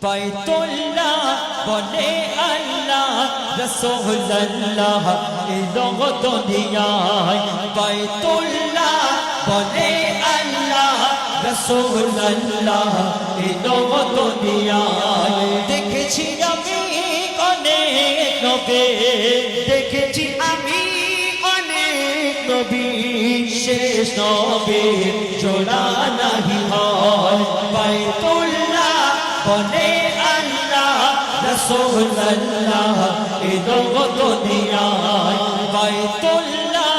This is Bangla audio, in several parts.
বাইতুল্লাহ বলে আল্লাহ রাসূলুল্লাহ এলো দুনিয়ায় বাইতুল্লাহ বলে আল্লাহ রাসূলুল্লাহ এলো দুনিয়ায় দেখেছি আমি অনেক নবী দেখেছি আমি অনেক নবী শেষ নবীর জোড়া নাহি হয় বাইতুল্লাহ বলে আল্লাহ রাসূলুল্লাহ এলো দুনিয়ায় বাইতুল্লাহ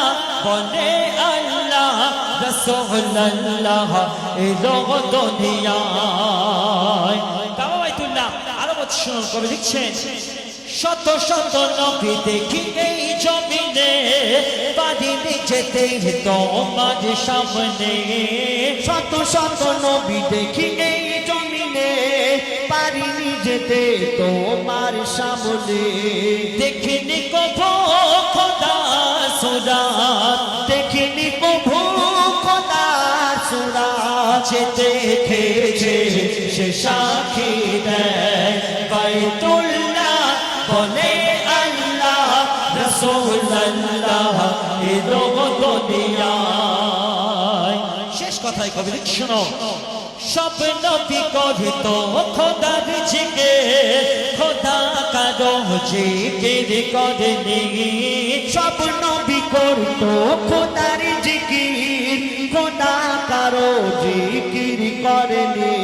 বলে আল্লাহ রাসূলুল্লাহ এলো দুনিয়ায় কাবা বাইতুল্লাহ আরো বলছেন কবি লিখছেন শত শত নবী দেখি এই জমিনে পারিনি যেতে তোমার সামনে শত শত নবী দেখি এই জমিনে পারিনি যেতে তোমার সামনে দেখিনি কভু খোদা সুরাত দেখিনি কভু খোদা সুরাত যে দেখেছে সে সাক্ষী দেয় বাইতুল্লাহ বলে আল্লাহ রাসূলুল্লাহ এলো দুনিয়ায় শেষ কথাই কবি শোনো সব নবী করে তো খোদার জিকির খোদা কারো জিকির করেনি সব নবী করতো খোদার জিকির খোদা কারো জিকির করেনি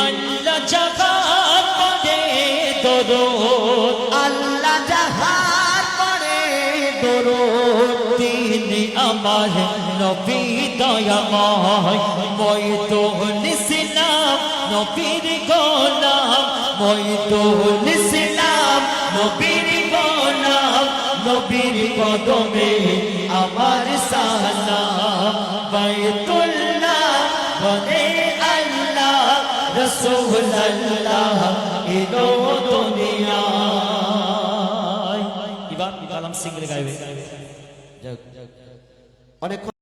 আল্লাহ জাহার করে দরুদ আল্লাহ জাহার করে দরুদ তিনি আমার নবী দয়াময় মইদুল ইসলাম নবীর গোলাম মইদুল ইসলাম নবীর গোলাম নবীর কদমে আমার সালাম বাইতুল্লাহ বলে আল্লাহ রাসূলুল্লাহ এলো দুনিয়ায় এবার কালাম সিং গাইবে অনেক